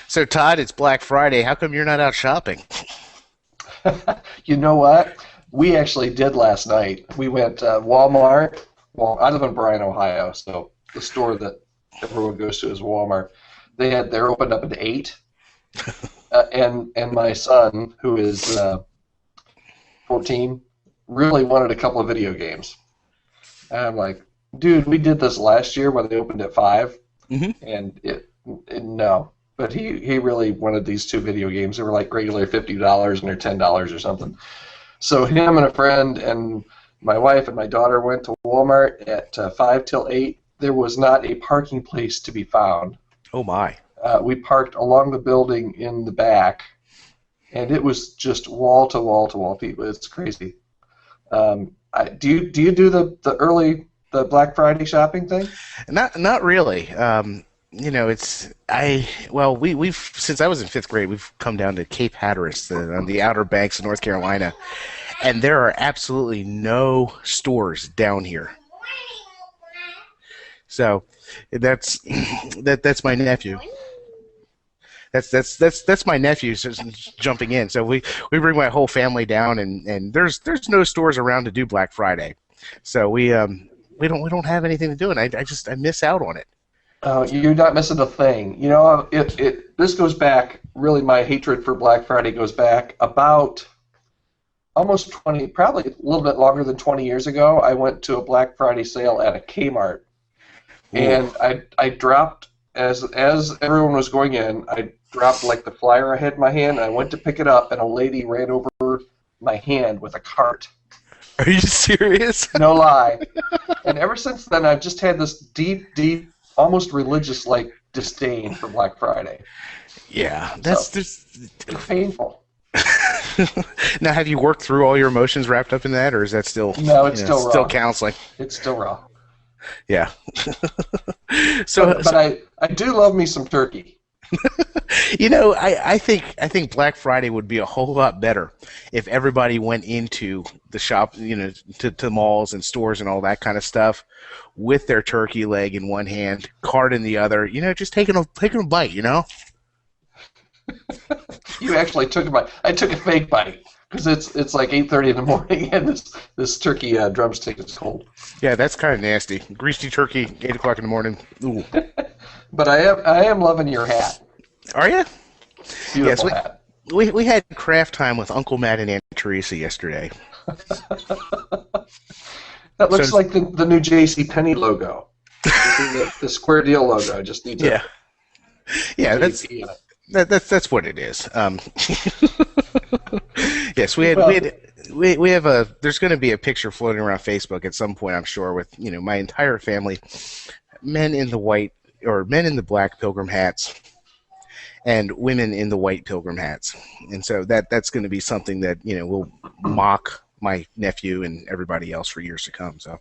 So Todd, it's Black Friday. How come you're not out shopping? You know what? We actually did last night. We went Walmart. Well, I live in Bryan, Ohio, so the store that everyone goes to is Walmart. They're opened up at 8, and my son, who is 14, really wanted a couple of video games. And I'm like, dude, we did this last year when they opened at 5, Hmm. and it no. But he really wanted these two video games. They were like regular $50 and they're $10 or something. So him and a friend and my wife and my daughter went to Walmart at 5 till 8. There was not a parking place to be found. Oh my. We parked along the building in the back, and it was just wall to wall to wall people. It's crazy. Do you do the Black Friday shopping thing? Not really. It's we've since I was in fifth grade, we've come down to Cape Hatteras on the Outer Banks of North Carolina, and there are absolutely no stores down here. So that's that's my nephew. That's my nephew jumping in. So we bring my whole family down, and there's no stores around to do Black Friday, so we don't have anything to do, and I miss out on it. You're not missing a thing. You know, this goes back. Really, my hatred for Black Friday goes back about almost 20, probably a little bit longer than 20 years ago. I went to a Black Friday sale at a Kmart, Ooh. and I dropped as everyone was going in. I dropped like the flyer I had in my hand. And I went to pick it up, and a lady ran over my hand with a cart. Are you serious? No lie. And ever since then, I've just had this deep, deep, almost religious-like disdain for Black Friday. Yeah, So that's just. it's painful. Now, have you worked through all your emotions wrapped up in that, or is that still, No, it's still still raw. counseling? It's still raw. Yeah. so, But I do love me some turkey. I think Black Friday would be a whole lot better if everybody went into the shop, to malls and stores and all that kind of stuff, with their turkey leg in one hand, card in the other, just taking a bite, You actually took a bite. I took a fake bite because it's like 8:30 in the morning and this turkey drumstick is cold. Yeah, that's kind of nasty. Greasy turkey, 8 o'clock in the morning. Ooh. But I am loving your hat. Are you? Yes, Beautiful hat. we had craft time with Uncle Matt and Aunt Teresa yesterday. That looks So like the new J.C. Penney logo. The Square Deal logo. I just need to yeah, yeah, put that's JP in it. that's what it is. Yes, we had we Well, had we have a. There's going to be a picture floating around Facebook at some point, I'm sure, with my entire family, men in the white or men in the black pilgrim hats, and women in the white pilgrim hats, and so that's going to be something that will mock my nephew and everybody else for years to come. So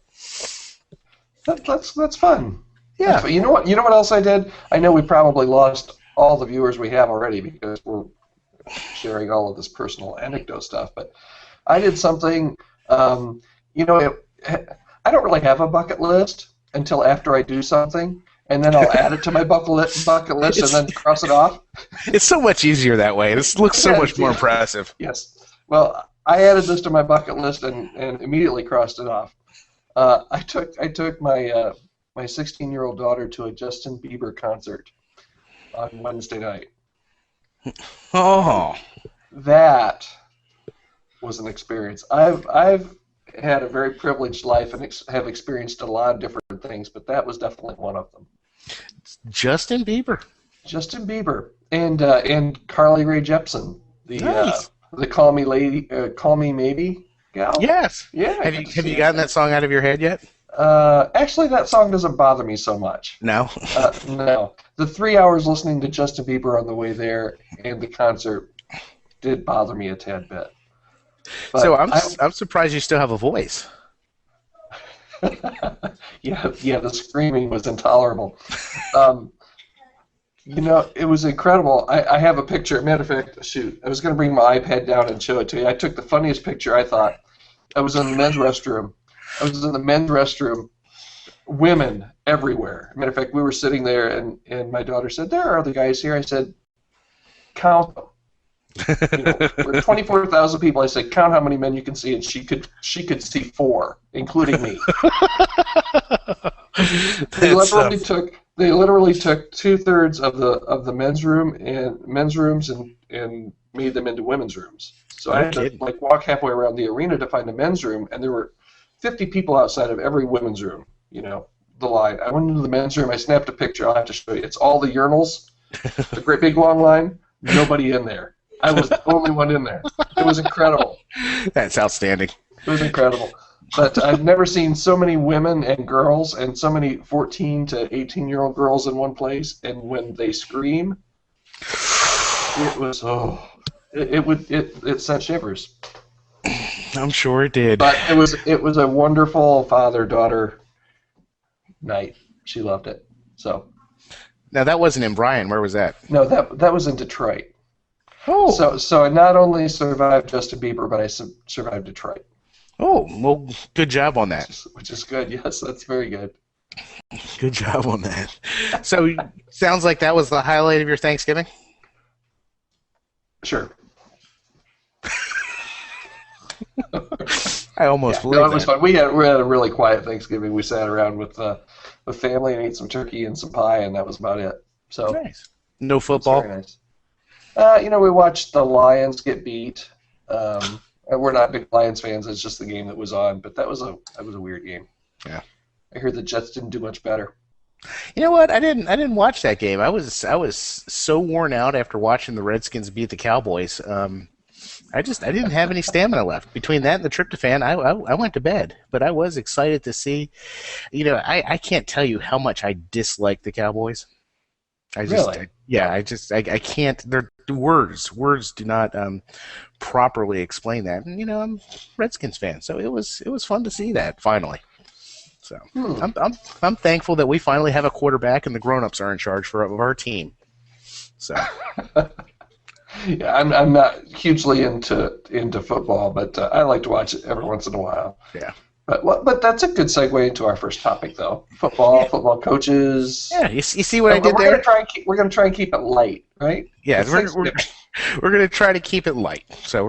that's fun. That's yeah. fun. You know what? You know what else I did? I know we probably lost all the viewers we have already because we're sharing all of this personal anecdote stuff. But I did something. You know, I don't really have a bucket list until after I do something, and then I'll add it to my bucket list and It's then cross it off. it's so much easier that way. This looks so much Yes, more yeah. impressive. Yes. Well, I added this to my bucket list and immediately crossed it off. I took my 16-year-old daughter to a Justin Bieber concert on Wednesday night. Oh, That was an experience. I've had a very privileged life and have experienced a lot of different things, but that was definitely one of them. Justin Bieber. Justin Bieber and Carly Rae Jepsen, Nice. the Call Me Maybe gal. Yes. Yeah, I Have got you to have see you her. gotten that song out of your head yet? Actually, that song doesn't bother me so much. No. No, the 3 hours listening to Justin Bieber on the way there and the concert did bother me a tad bit. So But I'm surprised you still have a voice. yeah, the screaming was intolerable. Um, it was incredible. I have a picture. Matter of fact, shoot, I was going to bring my iPad down and show it to you. I took the funniest picture, I thought. I was in the men's restroom. Women everywhere. Matter of fact, we were sitting there, and my daughter said, "There are other guys here." I said, count them. We're 24,000 people. I said, count how many men you can see, and she could see 4, including me. They literally took 2/3 of the men's rooms and made them into women's rooms. So I had to walk halfway around the arena to find a men's room, and there were 50 people outside of every women's room. The line. I went into the men's room. I snapped a picture. I'll have to show you. It's all the urinals, the great big long line. Nobody in there. I was the only one in there. It was incredible. That's outstanding. It was incredible. But I've never seen so many women and girls and so many 14 to 18-year-old girls in one place. And when they scream, it was it sent shivers. I'm sure it did. But it was a wonderful father-daughter night. She loved it. So. Now that wasn't in Bryan. Where was that? No, that was in Detroit. Oh. So I not only survived Justin Bieber, but I survived Detroit. Oh, well, good job on that. Which is good. Yes, that's very good. Good job on that. So, sounds like that was the highlight of your Thanksgiving? Sure. I almost believe it was fun. We had a really quiet Thanksgiving. We sat around with family and ate some turkey and some pie, and that was about it. So nice. No football. Very nice. We watched the Lions get beat. We're not big Lions fans. It's just the game that was on, but that was a weird game. Yeah. I heard the Jets didn't do much better. You know what? I didn't watch that game. I was so worn out after watching the Redskins beat the Cowboys. I didn't have any stamina left. Between that and the tryptophan, I went to bed. But I was excited to see. I can't tell you how much I dislike the Cowboys. Really? I can't. They're words do not properly explain that. And I'm a Redskins fan, so it was fun to see that finally. So I'm thankful that we finally have a quarterback and the grown-ups are in charge of our team. So. Yeah, I'm not hugely into football, but I like to watch it every once in a while. Yeah. But that's a good segue into our first topic, though. Football coaches. Yeah, you see what I did there? We're gonna try and keep it light, right? Yeah, we're gonna try to keep it light. So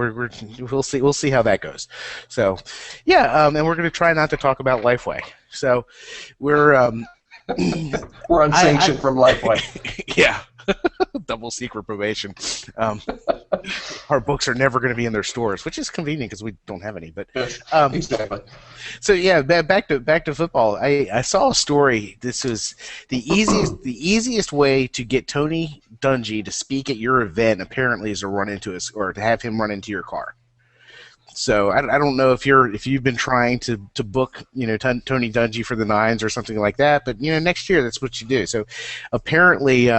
we'll see how that goes. So, yeah, and we're gonna try not to talk about Lifeway. So we're we're unsanctioned from Lifeway. Yeah. Double secret probation. Our books are never going to be in their stores, which is convenient because we don't have any. But exactly. So yeah, back to football. I saw a story. This was the easiest way to get Tony Dungy to speak at your event. Apparently, is to run into us or to have him run into your car. So I don't know if you've been trying to book Tony Dungy for the Nines or something like that, but next year that's what you do. So apparently.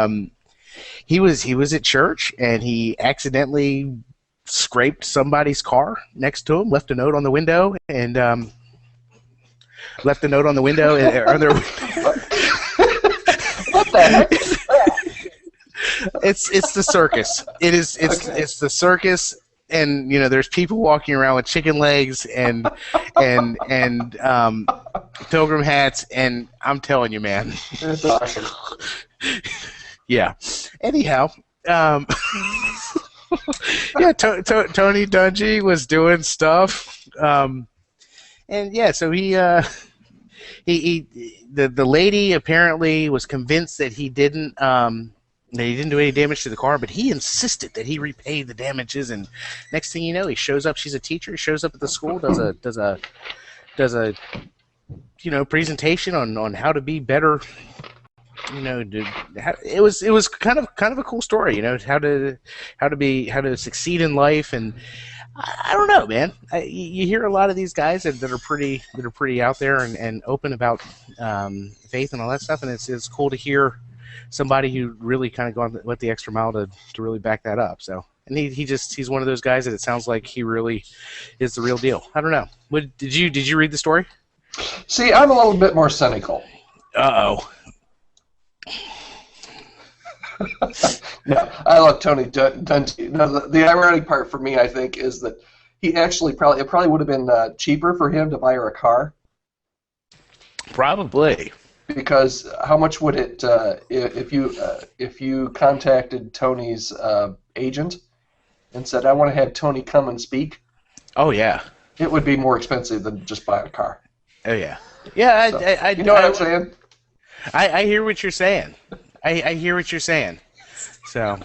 He was at church and he accidentally scraped somebody's car next to him, left a note on the window, and What the heck? It's the circus. It's the circus, and there's people walking around with chicken legs and pilgrim hats, and I'm telling you, man. That's awesome. Yeah. Anyhow, yeah, Tony Dungy was doing stuff, and yeah, so the lady apparently was convinced that he didn't do any damage to the car, but he insisted that he repay the damages. And next thing you know, he shows up. She's a teacher. He shows up at the school, does a presentation on how to be better. It was kind of a cool story, how to succeed in life, and I don't know, man. You hear a lot of these guys that are pretty out there and open about faith and all that stuff, and it's cool to hear somebody who really kind of went the extra mile to really back that up. So, and he's one of those guys that it sounds like he really is the real deal. I don't know. Did you read the story? See, I'm a little bit more cynical. Uh-oh. No, I love Tony Dungy. No, the ironic part for me, I think, is that he actually it probably would have been cheaper for him to buy her a car. Probably. because how much would it if you contacted Tony's agent and said, I want to have Tony come and speak? Oh yeah. It would be more expensive than just buying a car. Oh yeah. Yeah. So, you know what I'm saying? I hear what you're saying. I hear what you're saying. So.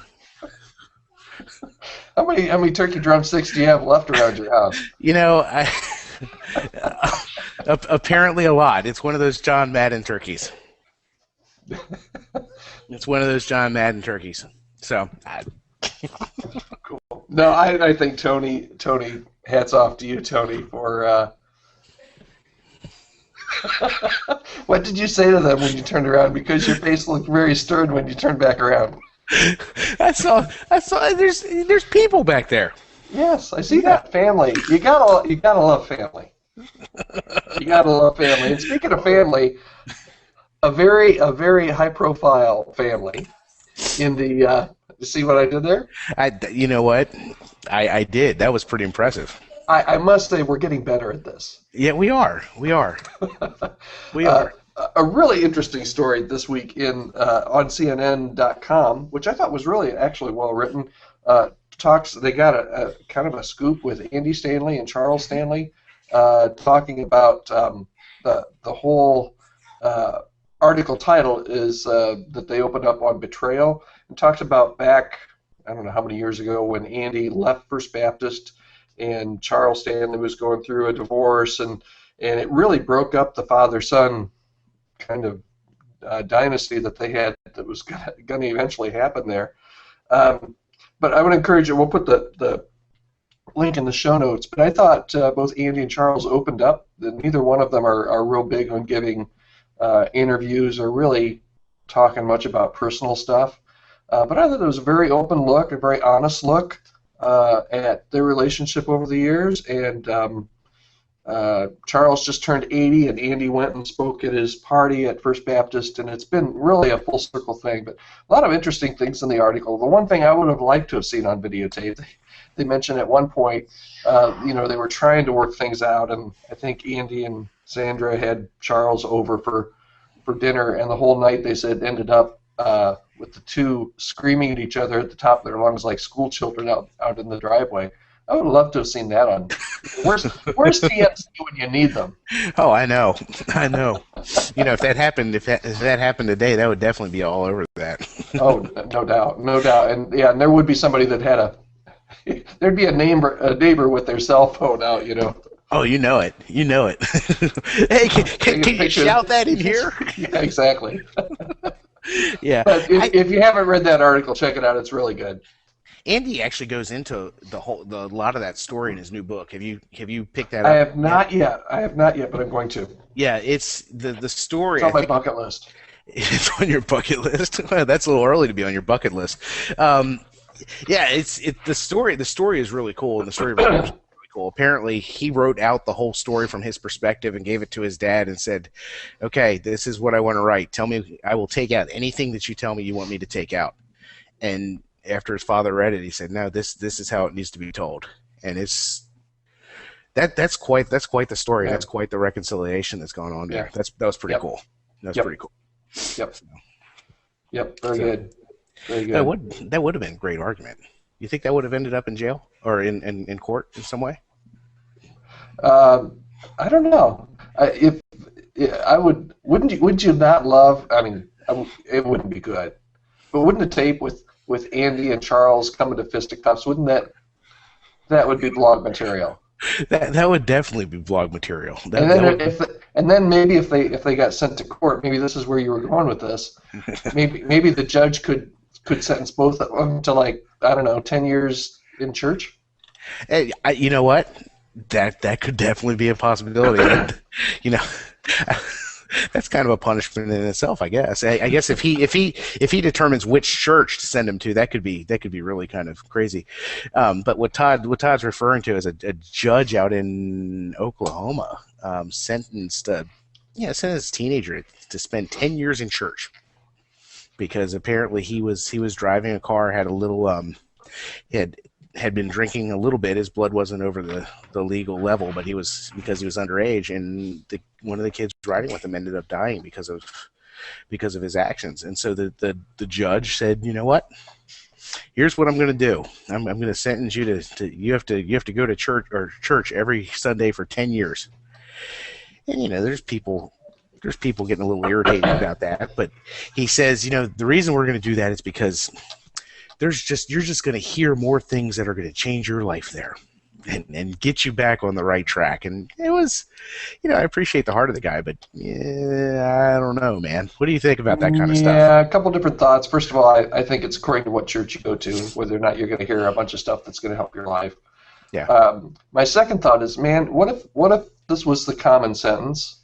How many turkey drumsticks do you have left around your house? You know, apparently a lot. It's one of those John Madden turkeys. It's one of those John Madden turkeys. So. Cool. No, I think Tony. Hats off to you, Tony, for. What did you say to them when you turned around? Because your face looked very stern when you turned back around. I saw. There's people back there. Yes, I see that. Family. You gotta love family. You gotta love family. And speaking of family, a very high profile family in the. You see what I did there? You know what? I did. That was pretty impressive. I must say we're getting better at this. Yeah, we are. We are. We are. A really interesting story this week on CNN.com, which I thought was really actually well written. They got a kind of a scoop with Andy Stanley and Charles Stanley talking about the whole article title is that they opened up on betrayal and talked about back, I don't know how many years ago, when Andy left First Baptist and Charles Stanley was going through a divorce, and it really broke up the father-son kind of dynasty that they had that was going to eventually happen there. But I would encourage you, we'll put the link in the show notes, but I thought both Andy and Charles opened up. Neither one of them are real big on giving interviews or really talking much about personal stuff. But I thought it was a very open look, a very honest look at their relationship over the years. And Charles just turned 80, and Andy went and spoke at his party at First Baptist, and it's been really a full circle thing. But a lot of interesting things in the article. The one thing I would have liked to have seen on videotape, they mentioned at one point, they were trying to work things out, and I think Andy and Sandra had Charles over for dinner, and the whole night they said ended up with the two screaming at each other at the top of their lungs like school children out in the driveway. I would love to have seen that on. Where's TMZ when you need them? Oh, I know. If that happened today, that would definitely be all over that. Oh, no doubt, and and there would be somebody that had there'd be a neighbor with their cell phone out, Oh, you know it. Hey, can you shout that in here? Yeah, exactly. Yeah. But if you haven't read that article, check it out. It's really good. Andy actually goes into a lot of that story in his new book. Have you picked that up? I have not yet, but I'm going to. Yeah, it's the story. It's on my bucket list. It's on your bucket list. That's a little early to be on your bucket list. Yeah, it's the story. The story is really cool, and the story was really cool. Apparently, he wrote out the whole story from his perspective and gave it to his dad and said, "Okay, this is what I want to write. Tell me, I will take out anything that you tell me you want me to take out." And after his father read it, he said, "No, this is how it needs to be told." And that's quite the story. Yeah. That's quite the reconciliation that's going on there. Yeah. That was pretty cool. That was pretty cool. Yep. Yep. Very good. Very good. That would have been a great argument. You think that would have ended up in jail or in court in some way? I don't know. Wouldn't you not love? I mean, it wouldn't be good, but wouldn't a tape with Andy and Charles coming to fisticuffs, wouldn't that would be blog material? That would definitely be blog material. And then maybe if they got sent to court, maybe this is where you were going with this. Maybe the judge could sentence both of them to, like, I don't know, 10 years in church. Hey, you know what? That could definitely be a possibility. That's kind of a punishment in itself, I guess. I guess if he determines which church to send him to, that could be really kind of crazy. But what Todd's referring to is a judge out in Oklahoma sentenced a teenager to spend 10 years in church because apparently he was driving a car, had a little had been drinking a little bit. His blood wasn't over the legal level, but because he was underage, and one of the kids riding with him ended up dying because of because of his actions. And so the judge said, you know what? Here's what I'm going to do. I'm going to sentence you to you have to go to church every Sunday for 10 years. And there's people getting a little irritated about that, but he says, the reason we're going to do that is because you're just going to hear more things that are going to change your life there and get you back on the right track. And it was, I appreciate the heart of the guy, but I don't know, man. What do you think about that kind of stuff? Yeah, a couple different thoughts. First of all, I think it's according to what church you go to, whether or not you're going to hear a bunch of stuff that's going to help your life. Yeah. My second thought is, man, what if this was the common sentence?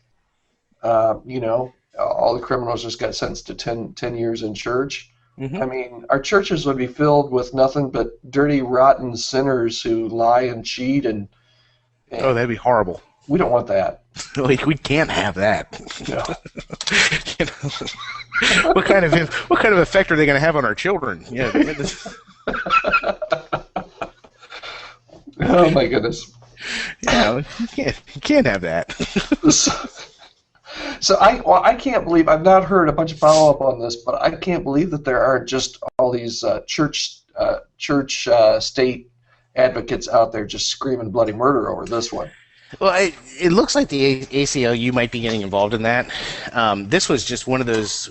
All the criminals just got sentenced to 10 years in church. Mm-hmm. I mean, our churches would be filled with nothing but dirty, rotten sinners who lie and cheat, and oh, that'd be horrible. We don't want that. We can't have that. No. What kind of effect are they going to have on our children? Yeah. Oh my goodness. Yeah, you can't have that. So I can't believe, I've not heard a bunch of follow-up on this, but I can't believe that there are just all these church state advocates out there just screaming bloody murder over this one. Well, it looks like the ACLU might be getting involved in that. This was just one of those.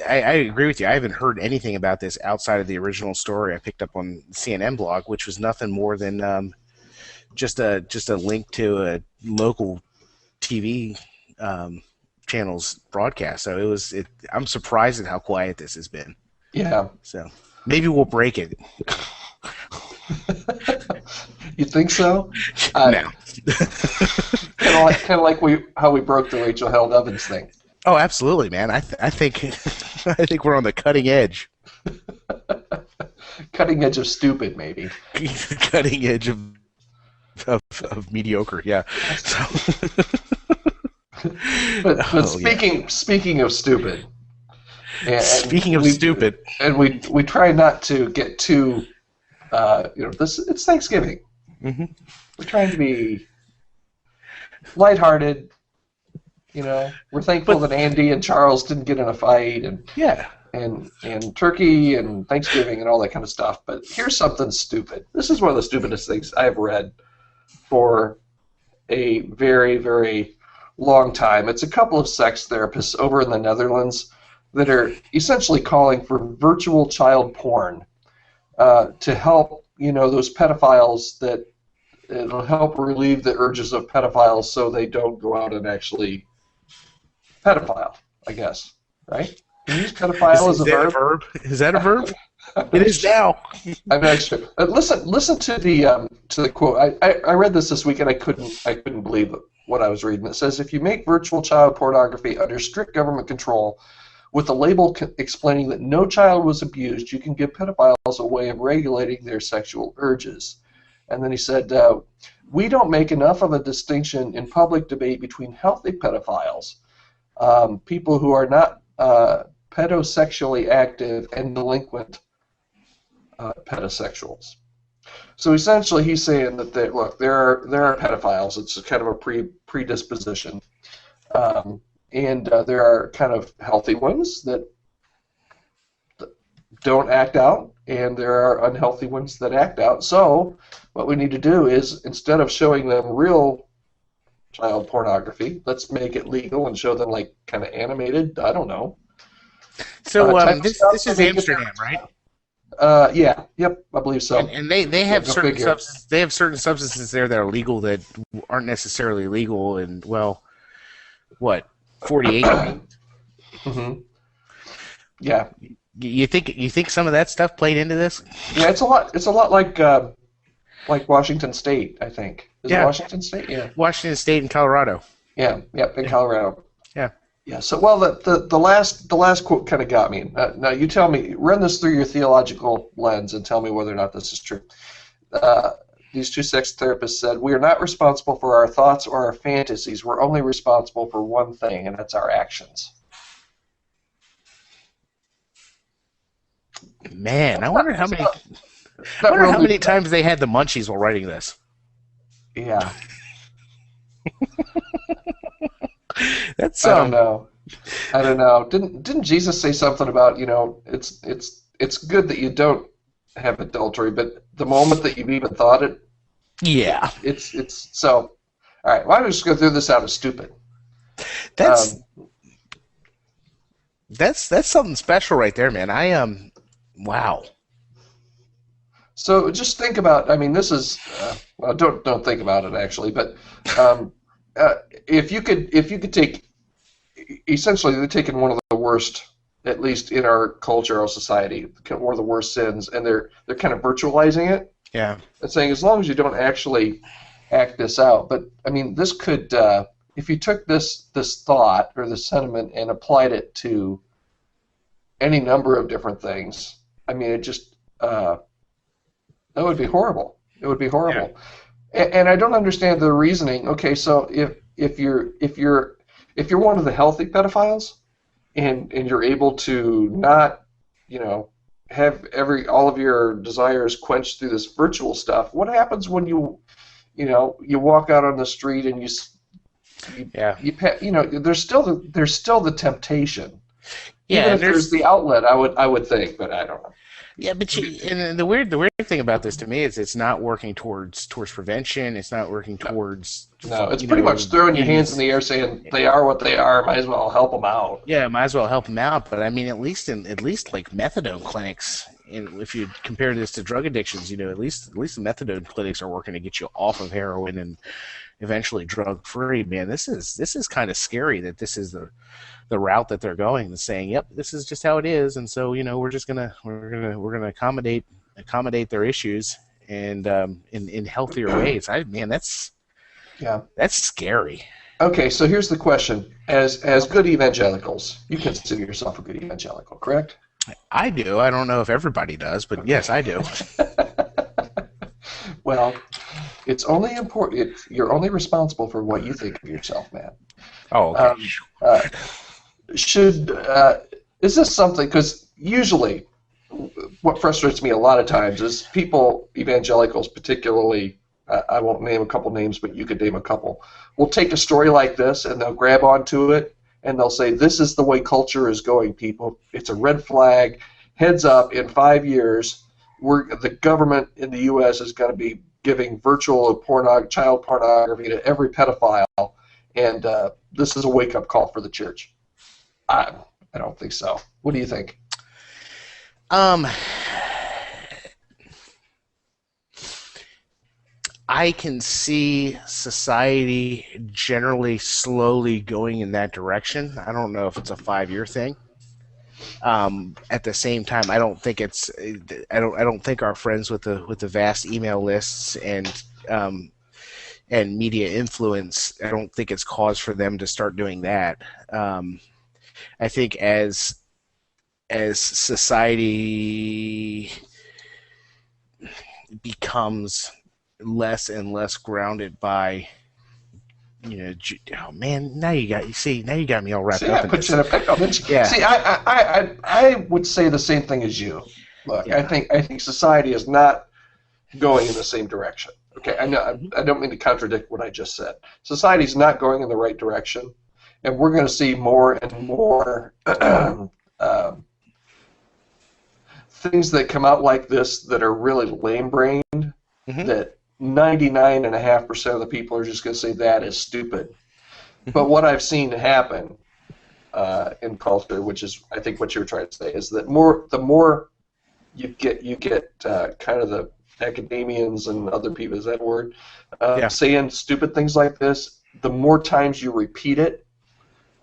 I agree with you. I haven't heard anything about this outside of the original story I picked up on the CNN blog, which was nothing more than just a link to a local TV channel's broadcast. So I'm surprised at how quiet this has been. Yeah. So maybe we'll break it. You think so? No. kind of like how we broke the Rachel Held Evans thing. Oh, absolutely, man. I think I think we're on the cutting edge. Cutting edge of stupid, maybe. Cutting edge of mediocre, yeah. So. but speaking of stupid. Speaking of stupid, and we try not to get too. It's Thanksgiving. Mm-hmm. We're trying to be lighthearted. We're thankful that Andy and Charles didn't get in a fight, and yeah, and turkey and Thanksgiving and all that kind of stuff. But here's something stupid. This is one of the stupidest things I've read for a very, very long time. It's a couple of sex therapists over in the Netherlands that are essentially calling for virtual child porn to help, those pedophiles, that it'll help relieve the urges of pedophiles so they don't go out and actually pedophile, I guess, right? Can you use pedophile as a verb? Is that a verb? It is now. I'm not sure. Listen to the quote. I read this week and I couldn't believe what I was reading. It says, if you make virtual child pornography under strict government control with a label explaining that no child was abused, you can give pedophiles a way of regulating their sexual urges. And then he said, we don't make enough of a distinction in public debate between healthy pedophiles, people who are not pedosexually active, and delinquent pedosexuals. So essentially, he's saying that there are pedophiles. It's kind of a predisposition, and there are kind of healthy ones that don't act out, and there are unhealthy ones that act out. So what we need to do is, instead of showing them real child pornography, let's make it legal and show them like kind of animated. I don't know. So this is Amsterdam, right? Yep, I believe so. And they have certain substances. They have certain substances there that are legal that aren't necessarily legal in 48. Mm-hmm. Yeah. You think some of that stuff played into this? Yeah, it's a lot like Washington State, I think. Is it Washington State? Yeah. Washington State and Colorado. Yeah. Yep. In Colorado. Yeah. Yeah. So, well, the last quote kind of got me. Now you tell me, run this through your theological lens and tell me whether or not this is true. These two sex therapists said, "We are not responsible for our thoughts or our fantasies. We're only responsible for one thing, and that's our actions." Man, I wonder how many times they had the munchies while writing this. Yeah. That's I don't know. I don't know. Didn't Jesus say something about, it's good that you don't have adultery, but the moment that you've even thought it, Yeah, it's so. All right, why don't we just go through this out as stupid? that's Um, that's something special right there, man. Wow. so just think about. I mean, this is well, don't think about it actually, but um, if you could take essentially they're taking one of the worst, at least in our culture, our society, one of the worst sins, and they're kind of virtualizing it Yeah. and saying as long as you don't actually act this out. But I mean, this could if you took this thought or this sentiment and applied it to any number of different things, I mean, it just that would be horrible. It would be Yeah. horrible. And I don't understand the reasoning. Okay, so if you're one of the healthy pedophiles and you're able to not, you know, have all of your desires quenched through this virtual stuff, what happens when you walk out on the street and you Yeah. there's still the temptation, Yeah, even and if there's there's the outlet. I would think, but I don't know. yeah, but and the weird thing about this to me is it's not working towards prevention. It's not working No, towards no, it's pretty much throwing your hands in these. the air, saying they are what they are. Might as well help them out. Yeah, might as well help them out. But I mean, at least like methadone clinics, and if you compare this to drug addictions, at least the methadone clinics are working to get you off of heroin and eventually drug free. Man, this is kind of scary that this is the route that they're going and saying, "Yep, this is just how it is," and so we're gonna accommodate their issues and in healthier ways. Man, Yeah. that's scary. Okay, so here's the question: as good evangelicals, you consider yourself a good evangelical, correct? I do. I don't know if everybody does, but Okay. yes, I do. Well, it's only important. You're only responsible for what you think of yourself, man. Oh, okay. Um, uh, should is this something? Because usually, what frustrates me a lot of times is people, evangelicals particularly. I won't name a couple names, but you could name a couple. Will take a story like this and they'll grab onto it and they'll say, "This is the way culture is going, people. It's a red flag. Heads up! In 5 years, the government in the U.S. is going to be giving virtual child pornography to every pedophile, and this is a wake-up call for the church." I, I don't think so. What do you think? Um, I can see society generally slowly going in that direction. I don't know if it's a 5 year thing. At the same time, I don't think it's. I don't think our friends with the vast email lists and media influence. I don't think it's cause for them to start doing that. I think as society becomes less and less grounded by oh man, now you got me all wrapped See, up I in put this. you in a pickle, didn't you? Yeah, See, I would say the same thing as you. Look, I yeah, think society is not going in the same direction. Okay, I know I don't mean to contradict what I just said. Society's not going in the right direction, and we're going to see more and more things that come out like this that are really lame-brained. hmm That 99.5% of the people are just going to say that is stupid. hmm But what I've seen happen in culture, which is I think what you were trying to say, is that the more you get kind of the academians and other people, is that a word, yeah, saying stupid things like this, the more times you repeat it,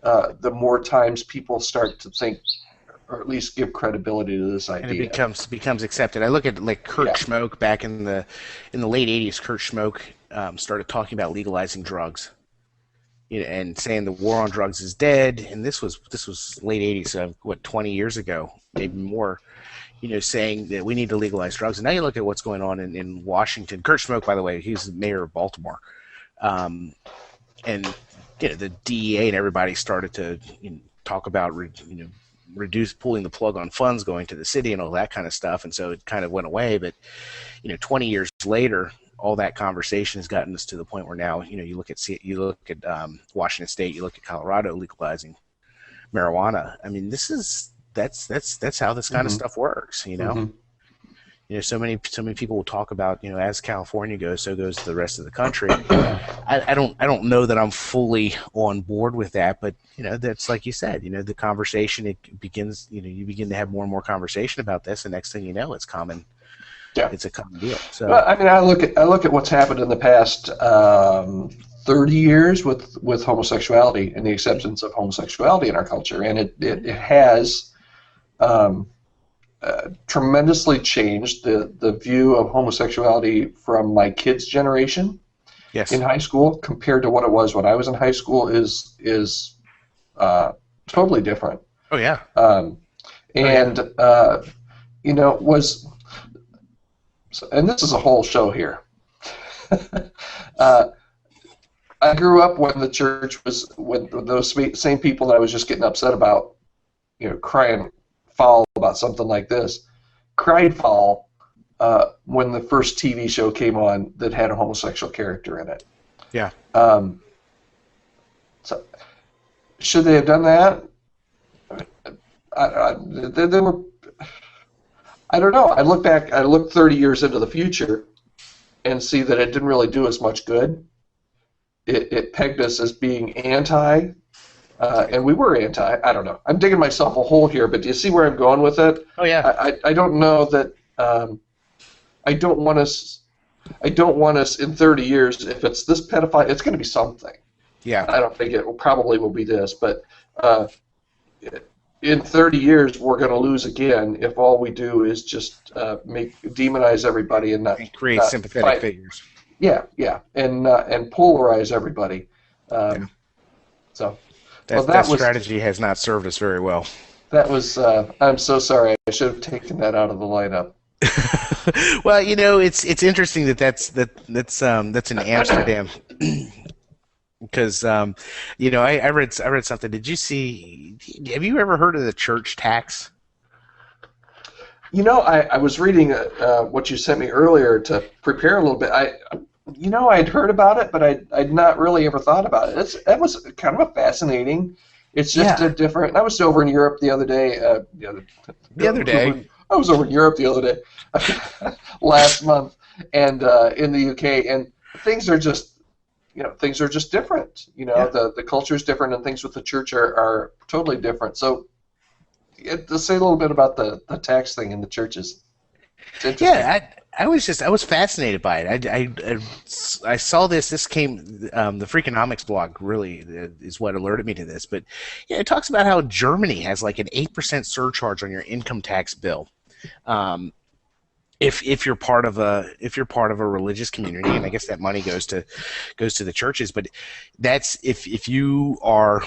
the more times people start to think, or at least give credibility to this and it idea. becomes accepted. I look at like Kurt Yeah, Schmoke back in the late '80s. Kurt Schmoke started talking about legalizing drugs, and saying the war on drugs is dead. And this was late '80s, so what, 20 years ago, maybe more. Saying that we need to legalize drugs. And now you look at what's going on in Washington. Kurt Schmoke, by the way, he's the mayor of Baltimore, um, and the DEA and everybody started to talk about reduce pulling the plug on funds going to the city and all that kind of stuff. And so it kind of went away. But 20 years later, all that conversation has gotten us to the point where now you look at Washington State, you look at Colorado legalizing marijuana. I mean, that's how this kind of Mm-hmm. stuff works, you know. Mm-hmm. So many people will talk about, as California goes, so goes the rest of the country. I don't know that I'm fully on board with that, but that's like you said, the conversation, it begins, you begin to have more and more conversation about this, and next thing you know, it's common. Yeah. It's a common deal. So Well, I mean, I look at what's happened in the past 30 years with homosexuality and the acceptance of homosexuality in our culture, and it has tremendously changed the view of homosexuality from my kids' generation yes, in high school compared to what it was when I was in high school is totally different. oh yeah, And was and this is a whole show here. uh, I grew up when the church was when those same people that I was just getting upset about, crying foul about something like this, cried foul when the first TV show came on that had a homosexual character in it. yeah. So should they have done that? They were. I don't know. I look 30 years into the future and see that it didn't really do us much good. It pegged us as being anti, and we were anti. I don't know. I'm digging myself a hole here, but do you see where I'm going with it? Oh yeah. I don't know that. I don't want us. I don't want us in 30 years. If it's this pedophile, it's going to be something. Yeah. I don't think it probably will be this, but in 30 years we're going to lose again if all we do is just demonize everybody and not Create not sympathetic fight. figures. Yeah, and polarize everybody. Yeah. So That strategy has not served us very well. that was. I'm so sorry. I should have taken that out of the lineup. Well, it's interesting that's in Amsterdam. Because I read something. Did you see? Have you ever heard of the church tax? I was reading what you sent me earlier to prepare a little bit. I'd heard about it, but I'd not really ever thought about it. That was kind of a fascinating. It's just a different. I was over in Europe the other day. The other day, I was over in Europe the other day, last month, and in the UK, and things are just. Things are just different. The culture is different, and things with the church are totally different. So, to say a little bit about the tax thing in the churches. It's interesting. Yeah, I was fascinated by it. I saw this. This came the Freakonomics blog really is what alerted me to this. But it talks about how Germany has like an 8% surcharge on your income tax bill. If you're part of a religious community, and I guess that money goes to the churches, but that's if you are.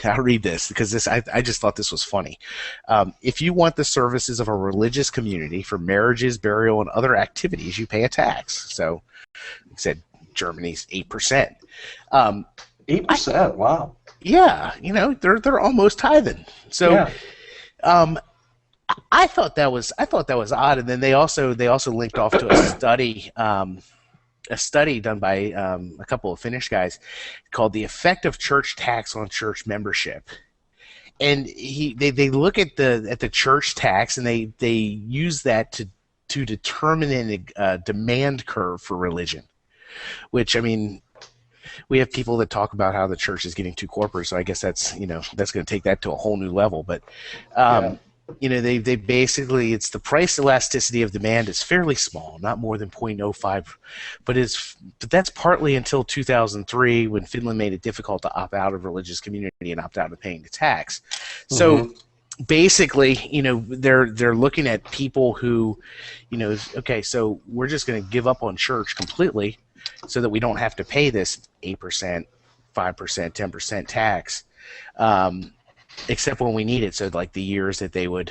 I'll read this because I just thought this was funny. If you want the services of a religious community for marriages, burial, and other activities, you pay a tax. So, it said Germany's 8%. 8%. Wow. Yeah, they're almost tithing. So. Yeah. I thought that was odd, and then they also linked off to a study done by a couple of Finnish guys called "The Effect of Church Tax on Church Membership," and they look at the church tax and they use that to determine a demand curve for religion, which I mean. We have people that talk about how the church is getting too corporate, so I guess that's going to take that to a whole new level. But they basically, it's the price elasticity of demand is fairly small, not more than 0.05, but that's partly until 2003 when Finland made it difficult to opt out of religious community and opt out of paying the tax. So basically, they're looking at people who, okay, so we're just going to give up on church completely so that we don't have to pay this 8%, 5%, 10% tax. Except when we need it, so like the years that they would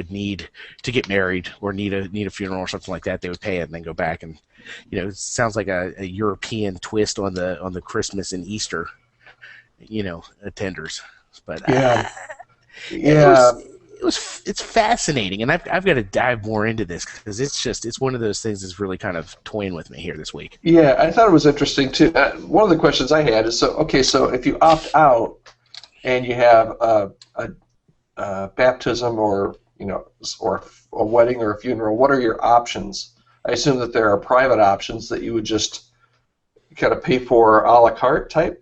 need to get married or need a funeral or something like that, they would pay it and then go back and it sounds like a European twist on the Christmas and Easter attenders. But it's fascinating, and I've got to dive more into this because it's one of those things that's really kind of toying with me here this week. Yeah, I thought it was interesting too. One of the questions I had is so if you opt out, and you have baptism or or a wedding or a funeral, what are your options? I assume that there are private options that you would just kind of pay for a la carte type.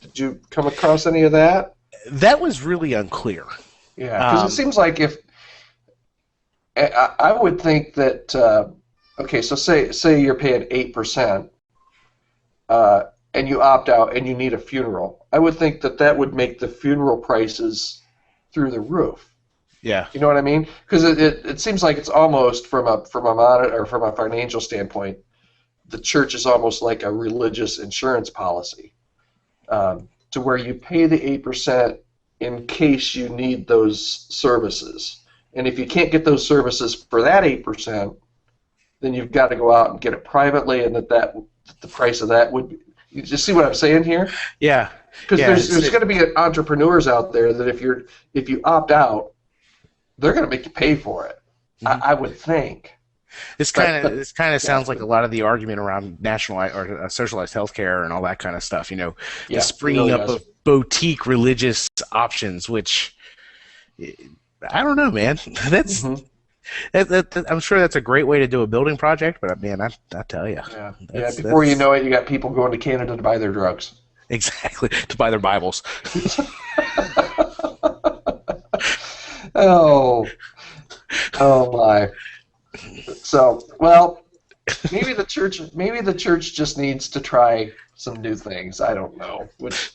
Did you come across any of that? That was really unclear. Yeah, because it seems like if I would think that okay, so say you're paying 8%, and you opt out and you need a funeral. I would think that that would make the funeral prices through the roof. Yeah. You know what I mean? Because it seems like it's almost from a financial standpoint, the church is almost like a religious insurance policy, to where you pay the 8% in case you need those services, and if you can't get those services for that 8%, then you've got to go out and get it privately, and that the price of that would be. You just see what I'm saying here? Yeah. Because there's going to be entrepreneurs out there that if you opt out, they're going to make you pay for it. Mm-hmm. I would think. This kind of sounds like a lot of the argument around national or socialized healthcare and all that kind of stuff. The springing up of boutique religious options, which I don't know, man. That's. Mm-hmm. I'm sure that's a great way to do a building project, but man, I tell you, before you know it, you got people going to Canada to buy their drugs. Exactly, to buy their Bibles. Oh my! So, well, maybe the church just needs to try some new things. I don't know.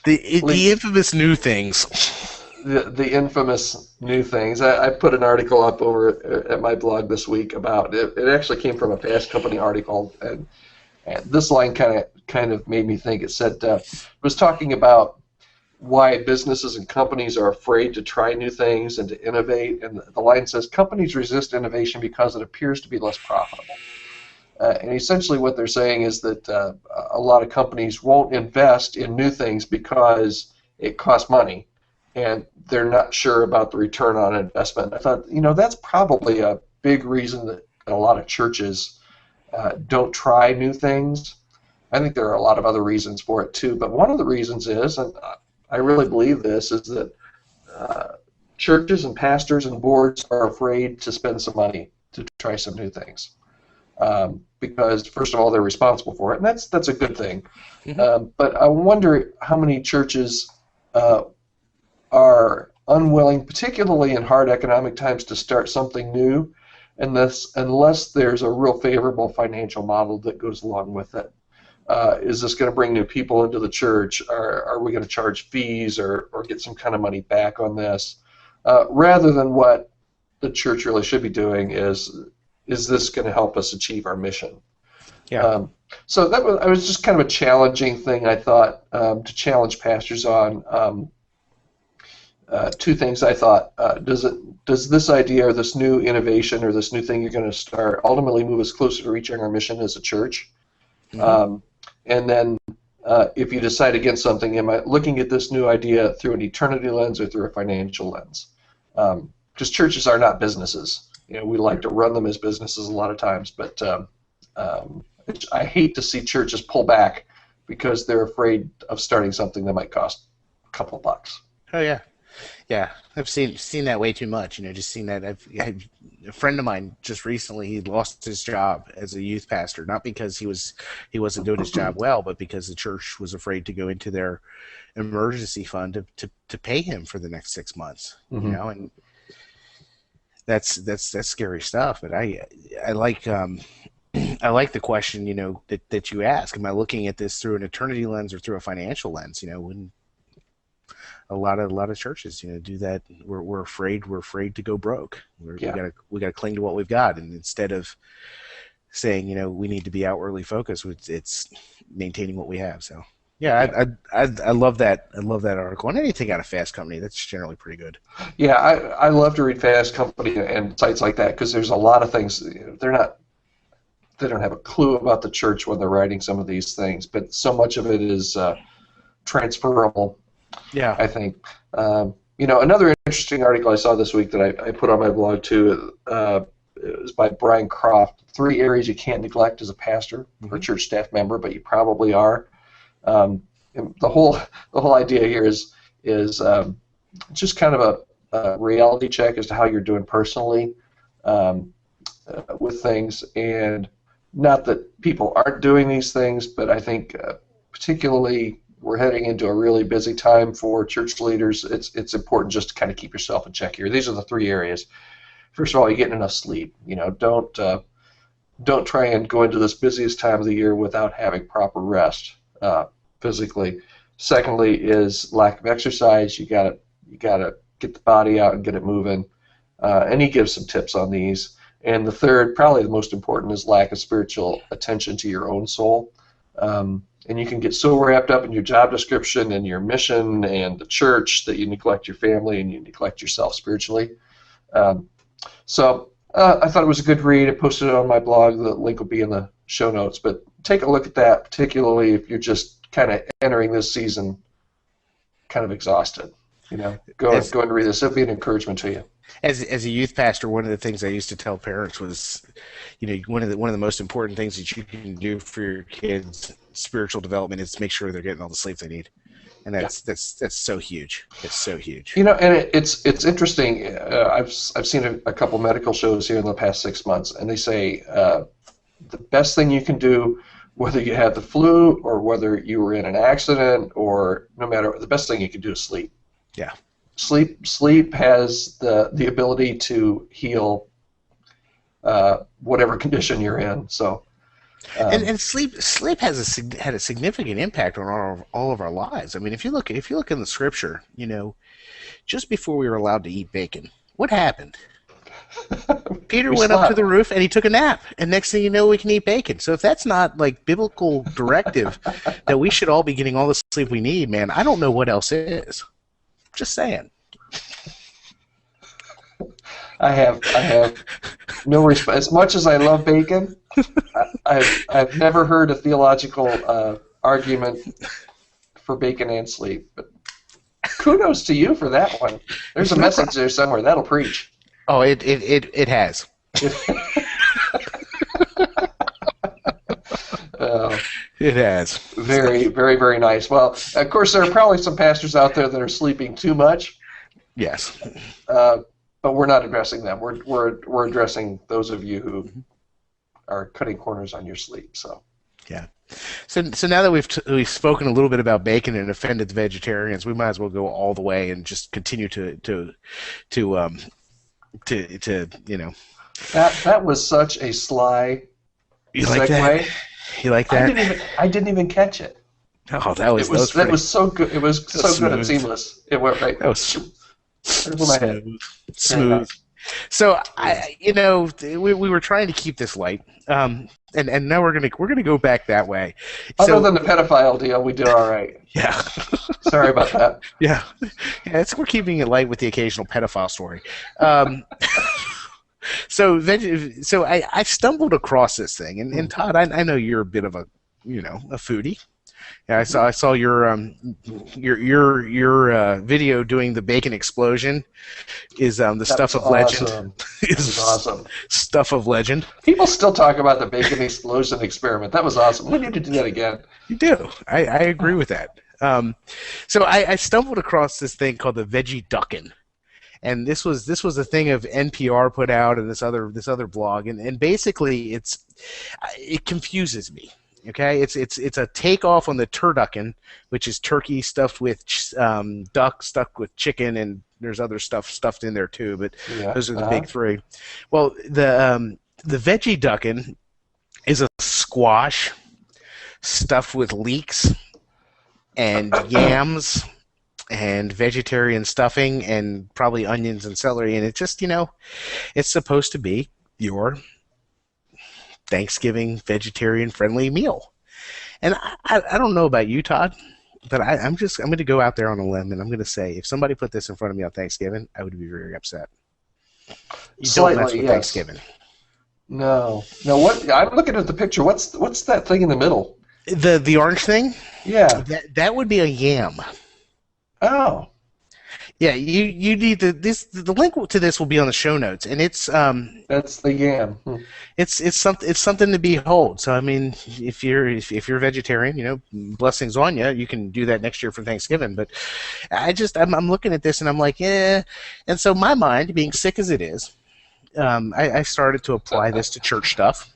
The infamous new things. The infamous new things. I put an article up over at my blog this week about it. It actually came from a Fast Company article, and this line kind of made me think. It said it was talking about why businesses and companies are afraid to try new things and to innovate. And the line says, companies resist innovation because it appears to be less profitable. And essentially what they're saying is that a lot of companies won't invest in new things because it costs money, and they're not sure about the return on investment. I thought, that's probably a big reason that a lot of churches don't try new things. I think there are a lot of other reasons for it too, but one of the reasons is, and I really believe this, is that churches and pastors and boards are afraid to spend some money to try some new things. Because, first of all, they're responsible for it, and that's a good thing. Mm-hmm. But I wonder how many churches are unwilling, particularly in hard economic times, to start something new, unless there's a real favorable financial model that goes along with it. Is this going to bring new people into the church? Are we going to charge fees or get some kind of money back on this? Rather than what the church really should be doing is this going to help us achieve our mission? Yeah. So it was just kind of a challenging thing, I thought, to challenge pastors on. Two things I thought. Does this idea or this new innovation or this new thing you're going to start ultimately move us closer to reaching our mission as a church? Mm-hmm. And then if you decide against something, am I looking at this new idea through an eternity lens or through a financial lens? Because churches are not businesses. We like to run them as businesses a lot of times, but I hate to see churches pull back because they're afraid of starting something that might cost a couple of bucks. Oh yeah. Yeah, I've seen that way too much. Just seen that. I had a friend of mine just recently. He lost his job as a youth pastor, not because he wasn't doing his job well, but because the church was afraid to go into their emergency fund to pay him for the next 6 months. Mm-hmm. And that's scary stuff. But I like I like the question that you ask. Am I looking at this through an eternity lens or through a financial lens? When a lot of churches, do that. We're afraid to go broke. We gotta cling to what we've got, and instead of saying, we need to be outwardly focused, it's maintaining what we have. So yeah. I love that. I love that article, and anything out of Fast Company, that's generally pretty good. Yeah, I love to read Fast Company and sites like that because there's a lot of things they don't have a clue about the church when they're writing some of these things, but so much of it is transferable. Yeah, I think. Another interesting article I saw this week that I put on my blog too is by Brian Croft. 3 areas you can't neglect as a pastor or church staff member, but you probably are. The whole idea here is is just kind of a reality check as to how you're doing personally um, with things. And not that people aren't doing these things, but I think particularly we're heading into a really busy time for church leaders. It's important just to kind of keep yourself in check here. These are the three areas. First of all, you're getting enough sleep. Don't try and go into this busiest time of the year without having proper rest physically. Secondly, is lack of exercise. You gotta get the body out and get it moving. And he gives some tips on these. And the third, probably the most important, is lack of spiritual attention to your own soul. And you can get so wrapped up in your job description and your mission and the church that you neglect your family and you neglect yourself spiritually. So I thought it was a good read. I posted it on my blog. The link will be in the show notes. But take a look at that, particularly if you're just kind of entering this season kind of exhausted. Go and read this. It'll be an encouragement to you. As a youth pastor, one of the things I used to tell parents was, one of the most important things that you can do for your kids' spiritual development is to make sure they're getting all the sleep they need, and that's so huge. It's so huge. And it's interesting. I've seen a couple medical shows here in the past 6 months, and they say the best thing you can do, whether you had the flu or whether you were in an accident or no matter, the best thing you can do is sleep. Yeah. Sleep has the ability to heal whatever condition you're in. So, and sleep had a significant impact on all of our lives. I mean, if you look in the scripture, just before we were allowed to eat bacon, what happened? Peter went up to the roof and he took a nap, and next thing you know, we can eat bacon. So if that's not like biblical directive that we should all be getting all the sleep we need, man, I don't know what else is. Just saying. I have no respect. As much as I love bacon, I've never heard a theological argument for bacon and sleep. But kudos to you for that one. There's a message there somewhere that'll preach. Oh, it has. It has. Very, very, very nice. Well, of course, there are probably some pastors out there that are sleeping too much. Yes. But we're not addressing them. We're addressing those of you who are cutting corners on your sleep. So. Yeah. So now that we've spoken a little bit about bacon and offended the vegetarians, we might as well go all the way and just continue to That was such a sly you segue. Like that? You like that? I didn't even catch it. Oh, that was so good. It was so good and seamless. It went right. That was my head. Smooth. So we were trying to keep this light, and now we're gonna go back that way. Other than the pedophile deal, we did all right. Yeah. Sorry about that. Yeah. We're keeping it light with the occasional pedophile story. So I stumbled across this thing, and Todd, I know you're a bit of a foodie. Yeah, I saw your video doing the bacon explosion is the stuff of legend. Is awesome. Stuff of legend. People still talk about the bacon explosion experiment. That was awesome. We need to do that again. You do. I agree with that. So I stumbled across this thing called the Veggie Duckin'. And this was a thing of NPR put out and this other blog, and basically it confuses me. Okay, it's a takeoff on the turducken, which is turkey stuffed with duck stuffed with chicken, and there's other stuff stuffed in there too. But those are the big three. Well, the Veggie Duckin' is a squash stuffed with leeks and yams and vegetarian stuffing and probably onions and celery, and it just it's supposed to be your Thanksgiving vegetarian-friendly meal. And I don't know about you, Todd, but I'm going to go out there on a limb, and I'm going to say if somebody put this in front of me on Thanksgiving, I would be very upset. You don't mess with Thanksgiving. No. What? I'm looking at the picture. What's that thing in the middle? The orange thing? Yeah. That would be a yam. Oh. Yeah, you need the link to this will be on the show notes, and That's the yam. it's something to behold. So I mean, if you're a vegetarian, blessings on you. You can do that next year for Thanksgiving. But I'm looking at this and I'm like, yeah. And so my mind, being sick as it is, I started to apply this to church stuff.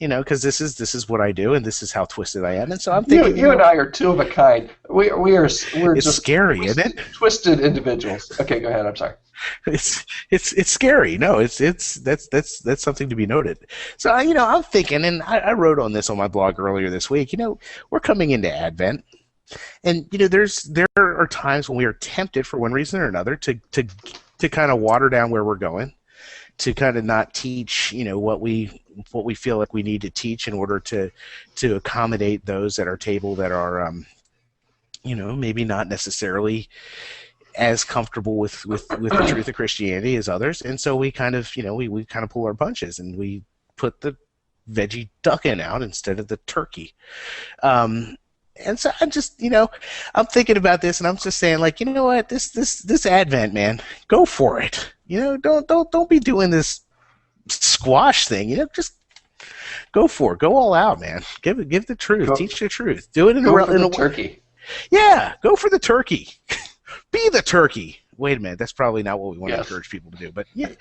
Because this is what I do, and this is how twisted I am. And so I'm thinking, You and I are two of a kind. We're it's just scary, isn't it? Twisted individuals. Okay, go ahead. I'm sorry. It's scary. No, that's something to be noted. So I'm thinking, and I wrote on this on my blog earlier this week. We're coming into Advent, and there are times when we are tempted for one reason or another to kind of water down where we're going, to kind of not teach what we feel like we need to teach in order to accommodate those at our table that are maybe not necessarily as comfortable with the truth of Christianity as others. And so we kind of we kind of pull our punches and we put the veggie duck in out instead of the turkey. And so I'm just I'm thinking about this and I'm just saying, like, what, this Advent, man, go for it. Don't be doing this squash thing. Just go for it. Go all out, man. Give the truth. Teach the truth. Do it in a turkey. Yeah, go for the turkey. Be the turkey. Wait a minute. That's probably not what we want to encourage people to do. But you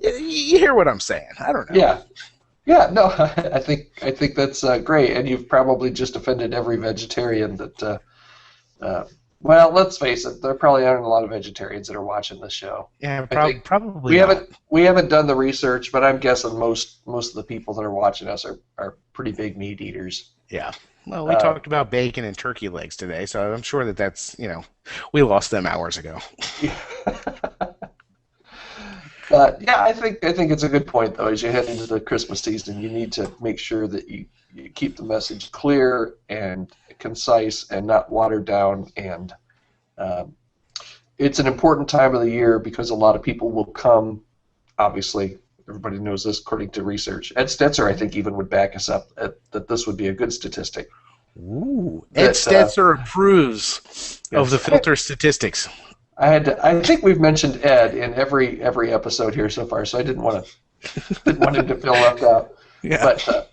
hear what I'm saying. I don't know. Yeah. Yeah, no, I think that's great, and you've probably just offended every vegetarian that. Well, let's face it, there probably aren't a lot of vegetarians that are watching this show. Yeah, probably. We haven't done the research, but I'm guessing most of the people that are watching us are pretty big meat eaters. Yeah. Well, we talked about bacon and turkey legs today, so I'm sure that's we lost them hours ago. But yeah, I think it's a good point though. As you head into the Christmas season, you need to make sure that you keep the message clear and concise and not watered down. And it's an important time of the year because a lot of people will come. Obviously, everybody knows this according to research. Ed Stetzer, I think, even would back us up that this would be a good statistic. Ooh, Ed Stetzer approves of the filter statistics. I think we've mentioned Ed in every episode here so far, so I didn't want him to feel left out. Yeah. But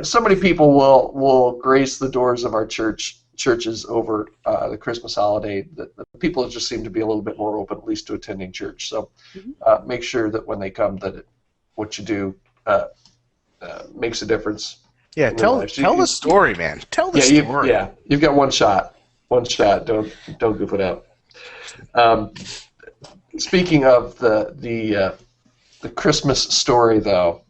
so many people will grace the doors of our churches over the Christmas holiday. The people just seem to be a little bit more open, at least to attending church. So make sure that when they come, that what you do makes a difference. Yeah, tell the story, man. Tell the story. You've got one shot. One shot. Don't goof it out. Speaking of the Christmas story, though,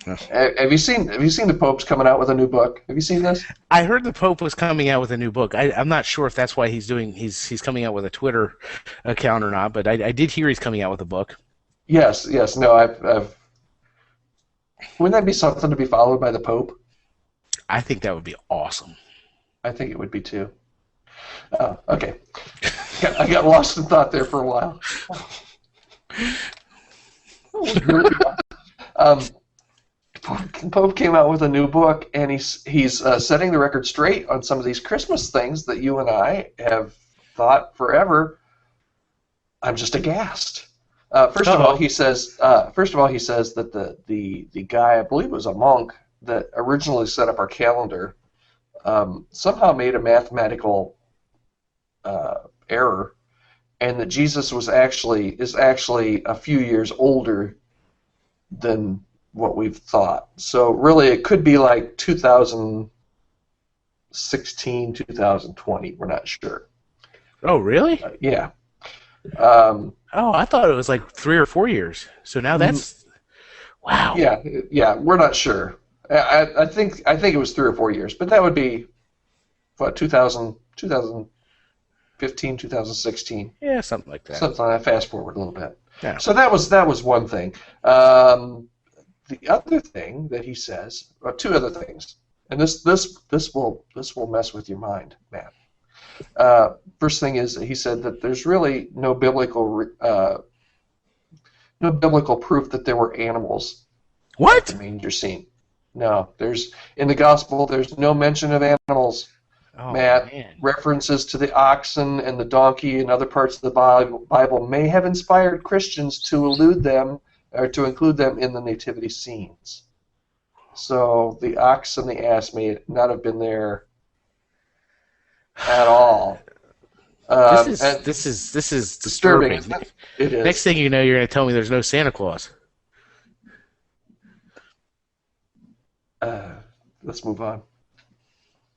have you seen the Pope's coming out with a new book? Have you seen this? I heard the Pope was coming out with a new book. I'm not sure if that's why he's coming out with a Twitter account or not, but I did hear he's coming out with a book. Yes. No, I've. Wouldn't that be something to be followed by the Pope? I think that would be awesome. I think it would be too. Okay. I got lost in thought there for a while. Pope came out with a new book, and he's setting the record straight on some of these Christmas things that you and I have thought forever. I'm just aghast. First of all, he says that the guy, I believe it was a monk, that originally set up our calendar, somehow made a mathematical error, and that Jesus is actually a few years older than what we've thought. So really, it could be like 2016, 2020. We're not sure. Oh, really? Yeah. I thought it was like 3 or 4 years. So now that's wow. Yeah. We're not sure. I think it was 3 or 4 years, but that would be what 2015, 2016. Yeah, something like that. Something like that. Fast forward a little bit. Yeah. So that was one thing. The other thing that he says, or two other things, and this will mess with your mind, Matt. First thing is he said that there's really no biblical proof that there were animals. What? In the manger scene. No, in the gospel there's no mention of animals. Oh, Matt, man. references to the oxen and the donkey and other parts of the Bible may have inspired Christians to elude them or to include them in the nativity scenes. So the ox and the ass may not have been there at all. And This is disturbing, disturbing. isn't it? It is. Next thing you know, you're going to tell me there's no Santa Claus. Let's move on.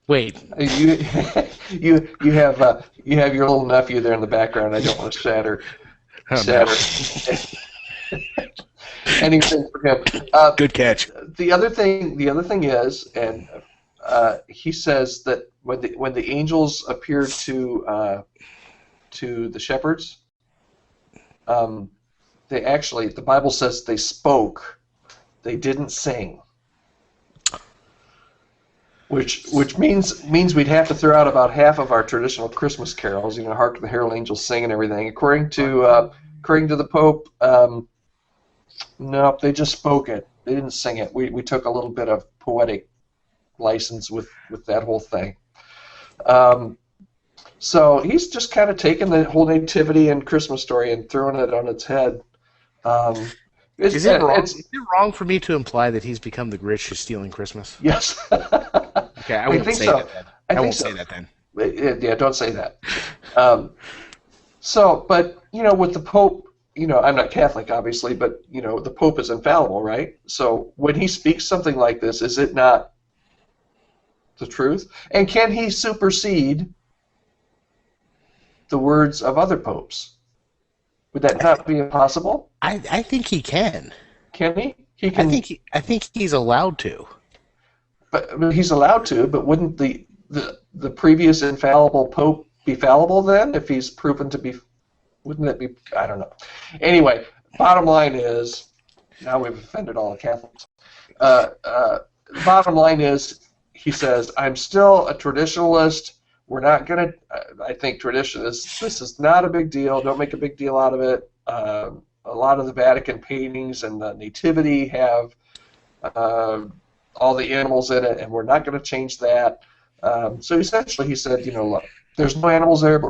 Wait. You you have your little nephew there in the background. I don't want to shatter anything for him. Good catch. The other thing is, and he says that when the angels appeared to the shepherds, they actually, the Bible says they spoke, they didn't sing. Which means we'd have to throw out about half of our traditional Christmas carols, Hark the Herald Angels Sing and everything. According to the Pope, no, they just spoke it. They didn't sing it. We took a little bit of poetic license with that whole thing. So he's just kind of taken the whole nativity and Christmas story and throwing it on its head. Is it wrong for me to imply that he's become the Grinch who's stealing Christmas? Yes. Okay, I won't say that then. I won't say that then. Yeah, don't say that. But with the Pope, I'm not Catholic, obviously, but the Pope is infallible, right? So when he speaks something like this, is it not the truth? And can he supersede the words of other popes? Would that not be impossible? I think he can. Can he? He can. I think he's allowed to. But he's allowed to. But wouldn't the previous infallible pope be fallible then? If he's proven to be, wouldn't that be? I don't know. Anyway, bottom line is, now we've offended all the Catholics. Bottom line is, he says, I'm still a traditionalist. We're not going to, I think this is not a big deal. Don't make a big deal out of it. A lot of the Vatican paintings and the Nativity have all the animals in it, and we're not going to change that. So essentially he said, look, there's no animals there, but